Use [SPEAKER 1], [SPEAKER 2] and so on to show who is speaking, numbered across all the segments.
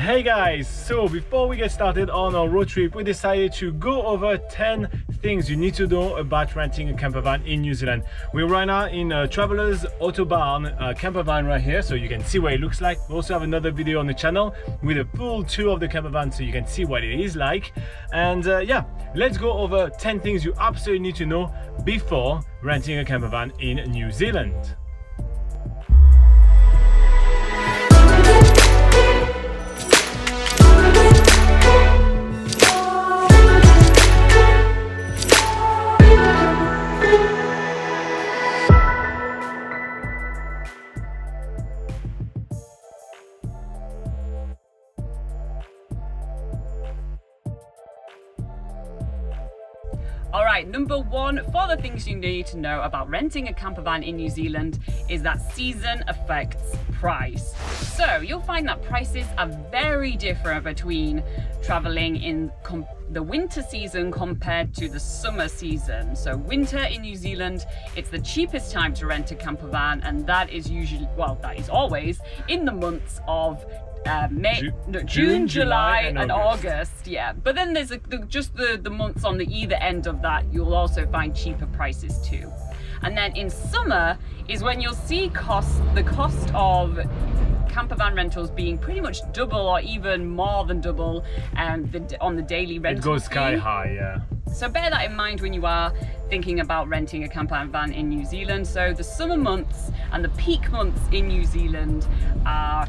[SPEAKER 1] Hey guys, so before we get started on our road trip, we decided to go over 10 things you need to know about renting a campervan in New Zealand. We're right now in Travelers Autobahn campervan right here, so you can see what it looks like. We also have another video on the channel with a full tour of the campervan so you can see what it is like. And yeah, let's go over 10 things you absolutely need to know before renting a campervan in New Zealand.
[SPEAKER 2] Alright, number one, for the things you need to know about renting a campervan in New Zealand is that season affects price. So you'll find that prices are very different between traveling in the winter season compared to the summer season. So winter in New Zealand, it's the cheapest time to rent a campervan, and that is usually, well, that is always in the months of June, July, and August. Yeah, but then there's just the months on the either end of that, you'll also find cheaper prices too. And then in summer is when you'll see the cost of campervan rentals being pretty much double or even more than double on the daily rental.
[SPEAKER 1] It goes sky high, yeah.
[SPEAKER 2] So bear that in mind when you are thinking about renting a campervan in New Zealand. So the summer months and the peak months in New Zealand are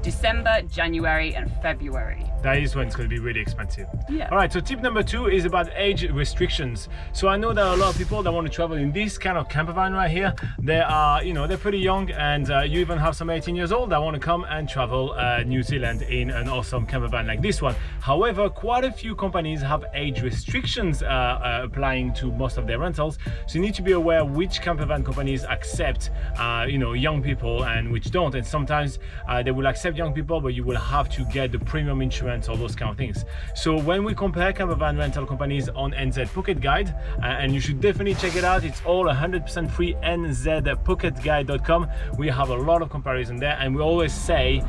[SPEAKER 2] December, January and February.
[SPEAKER 1] That is when it's going to be really expensive.
[SPEAKER 2] Yeah.
[SPEAKER 1] All right, so tip number 2 is about age restrictions. So I know there are a lot of people that want to travel in this kind of campervan right here. They are, they're pretty young, and you even have some 18 years old that want to come and travel New Zealand in an awesome campervan like this one. However, quite a few companies have age restrictions applying to most of their rentals. So you need to be aware which campervan companies accept, young people and which don't. And sometimes they will accept young people, but you will have to get the premium insurance, all those kind of things. So when we compare campervan rental companies on NZ Pocket Guide, and you should definitely check it out, it's all 100% free, nzpocketguide.com. we have a lot of comparison there, and we always say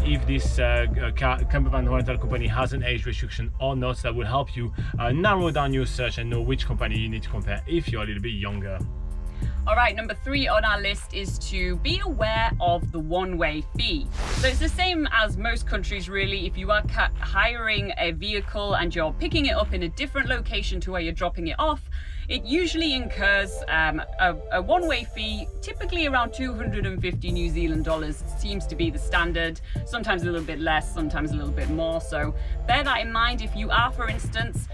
[SPEAKER 1] if this campervan rental company has an age restriction or not. So that will help you narrow down your search and know which company you need to compare if you're a little bit younger.
[SPEAKER 2] All right, number 3 on our list is to be aware of the one-way fee. So it's the same as most countries really. If you are hiring a vehicle and you're picking it up in a different location to where you're dropping it off, it usually incurs a one-way fee, typically around 250 New Zealand dollars seems to be the standard, sometimes a little bit less, sometimes a little bit more. So bear that in mind. If you are, for instance,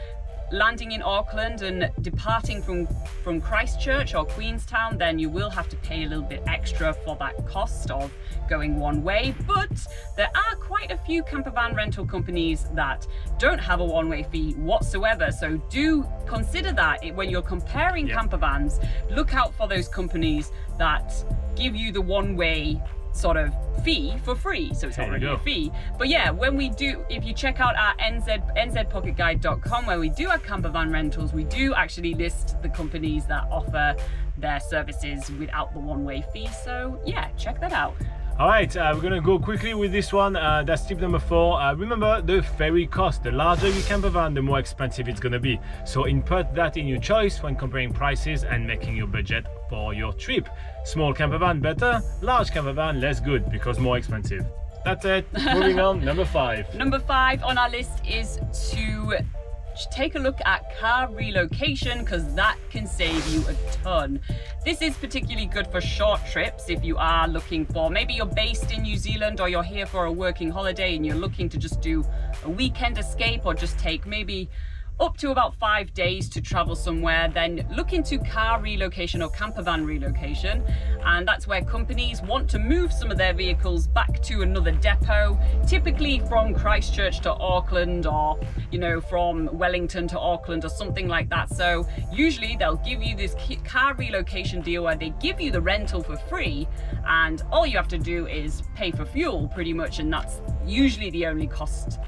[SPEAKER 2] landing in Auckland and departing from Christchurch or Queenstown, then you will have to pay a little bit extra for that cost of going one way. But there are quite a few campervan rental companies that don't have a one-way fee whatsoever. So do consider that when you're comparing campervans. Look out for those companies that give you the one-way sort of fee for free, so it's already a fee. But yeah, if you check out our nzpocketguide.com, where we do our campervan rentals, we do actually list the companies that offer their services without the one-way fee. So yeah, check that out.
[SPEAKER 1] All right, we're gonna go quickly with this one. That's tip number 4. Remember the ferry cost. The larger your campervan, the more expensive it's gonna be. So input that in your choice when comparing prices and making your budget for your trip. Small campervan better, large campervan less good because more expensive. That's it. Moving on, number 5.
[SPEAKER 2] Number 5 on our list is to take a look at car relocation, because that can save you a ton. This is particularly good for short trips. If you are looking for, maybe you're based in New Zealand or you're here for a working holiday and you're looking to just do a weekend escape or just take maybe up to about 5 days to travel somewhere, then look into car relocation or campervan relocation. And that's where companies want to move some of their vehicles back to another depot, typically from Christchurch to Auckland, or from Wellington to Auckland or something like that. So usually they'll give you this car relocation deal where they give you the rental for free, and all you have to do is pay for fuel pretty much, and that's usually the only cost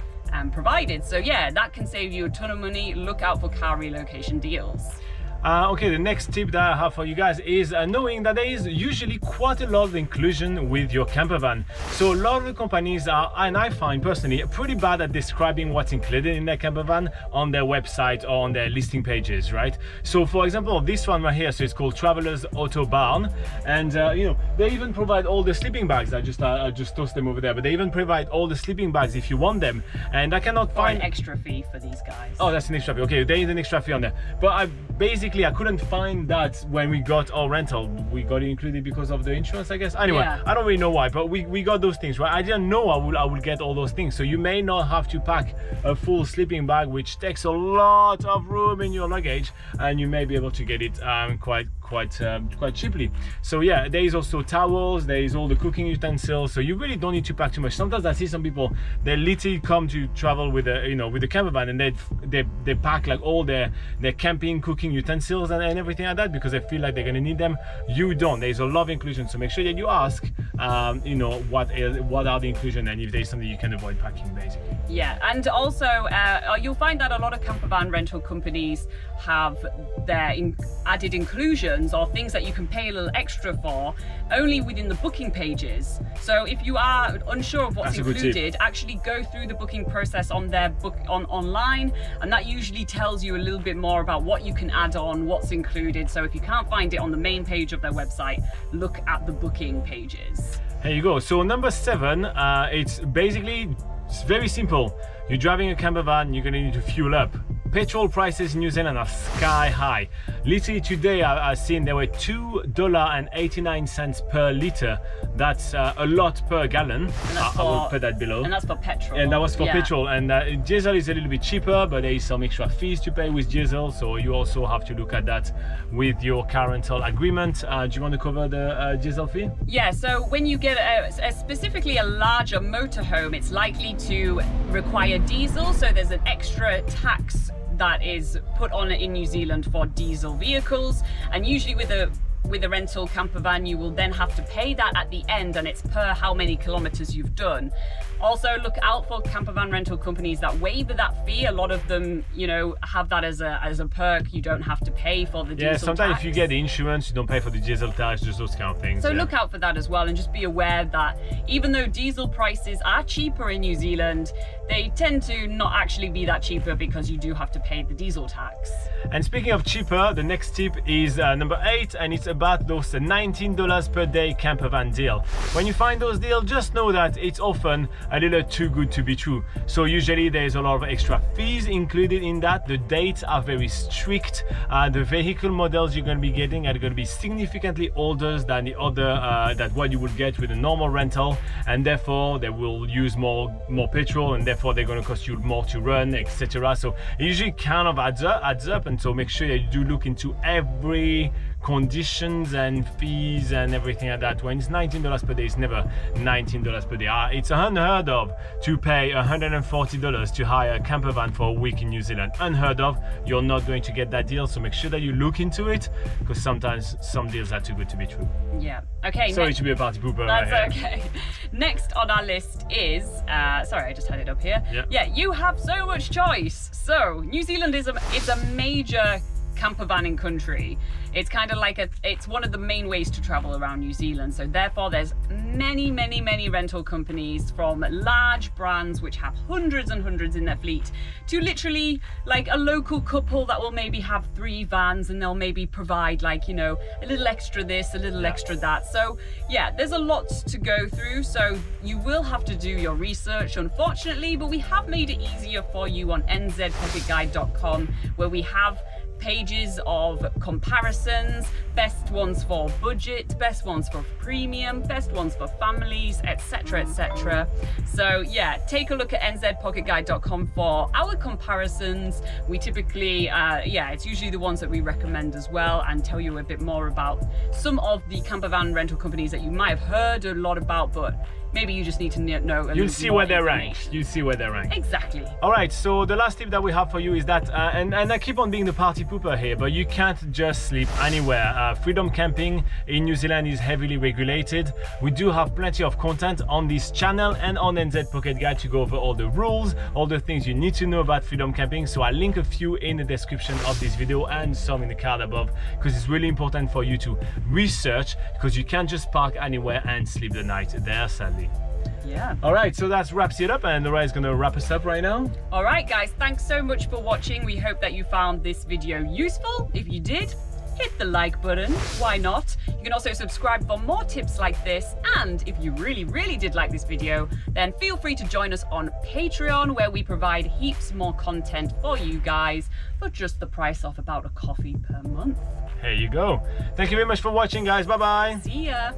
[SPEAKER 2] provided. So yeah, that can save you a ton of money. Look out for car relocation deals.
[SPEAKER 1] Okay, the next tip that I have for you guys is knowing that there is usually quite a lot of inclusion with your camper van. So a lot of the companies are, and I find personally, pretty bad at describing what's included in their camper van on their website or on their listing pages, right? So for example, this one right here, so it's called Traveler's Auto Barn, and they even provide all the sleeping bags. I just tossed them over there, but they even provide all the sleeping bags if you want them. And I cannot find
[SPEAKER 2] an extra fee for these guys.
[SPEAKER 1] Oh, that's an extra fee. Okay, there is an extra fee on there, but I couldn't find that when we got our rental. We got it included because of the insurance, I guess. Anyway,
[SPEAKER 2] yeah.
[SPEAKER 1] I don't really know why, but we got those things, right? I didn't know I would get all those things. So you may not have to pack a full sleeping bag, which takes a lot of room in your luggage, and you may be able to get it quite cheaply. So yeah, there is also towels, there is all the cooking utensils, so you really don't need to pack too much. Sometimes I see some people, they literally come to travel with a camper van, and they pack like all their camping cooking utensils and everything like that, because they feel like they're going to need them. You don't. There's a lot of inclusion, so make sure that you ask what are the inclusion, and if there's something you can avoid packing, basically.
[SPEAKER 2] Yeah, and also you'll find that a lot of camper van rental companies have their added inclusions or things that you can pay a little extra for only within the booking pages. So if you are unsure of what's included, actually go through the booking process on their online, and that usually tells you a little bit more about what you can add on, what's included. So if you can't find it on the main page of their website, look at the booking pages.
[SPEAKER 1] Here you go. So number 7, it's very simple. You're driving a camper van, you're gonna need to fuel up. Petrol prices in New Zealand are sky high. Literally today I've seen there were $2.89 per litre. That's a lot per gallon. I will put that below.
[SPEAKER 2] And that's for petrol.
[SPEAKER 1] And that was for petrol. And diesel is a little bit cheaper, but there is some extra fees to pay with diesel. So you also have to look at that with your car rental agreement. Do you want to cover the diesel fee?
[SPEAKER 2] Yeah, so when you get specifically a larger motorhome, it's likely to require diesel. So there's an extra tax that is put on in New Zealand for diesel vehicles, and usually with a rental camper van you will then have to pay that at the end, and it's per how many kilometers you've done. Also look out for camper van rental companies that waive that fee. A lot of them have that as a perk. You don't have to pay for the diesel
[SPEAKER 1] sometimes
[SPEAKER 2] tax.
[SPEAKER 1] If you get the insurance, you don't pay for the diesel tax, just those kind of things.
[SPEAKER 2] So look out for that as well, and just be aware that even though diesel prices are cheaper in New Zealand, they tend to not actually be that cheaper because you do have to pay the diesel tax.
[SPEAKER 1] And speaking of cheaper, the next tip is number 8, and it's about those $19 per day camper van deal. When you find those deals, just know that it's often a little too good to be true. So usually there's a lot of extra fees included in that. The dates are very strict. The vehicle models you're going to be getting are going to be significantly older than the other than what you would get with a normal rental, and therefore they will use more petrol, and therefore they're going to cost you more to run, etc. So it usually kind of adds up, and so make sure that you do look into every conditions and fees and everything like that. When it's $19 per day, it's never $19 per day. It's unheard of to pay $140 to hire a camper van for a week in New Zealand. Unheard of. You're not going to get that deal, so make sure that you look into it, because sometimes some deals are too good to be true.
[SPEAKER 2] Yeah. Okay.
[SPEAKER 1] Sorry to be a party pooper.
[SPEAKER 2] That's
[SPEAKER 1] right
[SPEAKER 2] okay. Next on our list is sorry, I just had it up here. Yeah, you have so much choice. So New Zealand is a major camper vanning country. It's kind of like it's one of the main ways to travel around New Zealand. So therefore there's many rental companies, from large brands which have hundreds and hundreds in their fleet, to literally like a local couple that will maybe have 3 vans, and they'll maybe provide a little extra this, a little extra that. So yeah, there's a lot to go through, so you will have to do your research, unfortunately, but we have made it easier for you on NZPocketGuide.com, where we have pages of comparisons, best ones for budget, best ones for premium, best ones for families, etc. So yeah, take a look at nzpocketguide.com for our comparisons. We typically it's usually the ones that we recommend as well, and tell you a bit more about some of the camper van rental companies that you might have heard a lot about, but maybe you just need to know.
[SPEAKER 1] You'll see where they're ranked. Exactly. All right, so the last tip that we have for you is that, and I keep on being the party pooper here, but you can't just sleep anywhere. Freedom camping in New Zealand is heavily regulated. We do have plenty of content on this channel and on NZ Pocket Guide to go over all the rules, all the things you need to know about freedom camping. So I'll link a few in the description of this video and some in the card above, because it's really important for you to research, because you can't just park anywhere and sleep the night there, sadly.
[SPEAKER 2] Yeah.
[SPEAKER 1] All right, so that wraps it up, and Laura is gonna wrap us up right now.
[SPEAKER 2] All right, guys, thanks so much for watching. We hope that you found this video useful. If you did, hit the like button. Why not? You can also subscribe for more tips like this. And if you really did like this video, then feel free to join us on Patreon, where we provide heaps more content for you guys for just the price of about a coffee per month.
[SPEAKER 1] Here you go. Thank you very much for watching, guys. Bye bye.
[SPEAKER 2] See ya.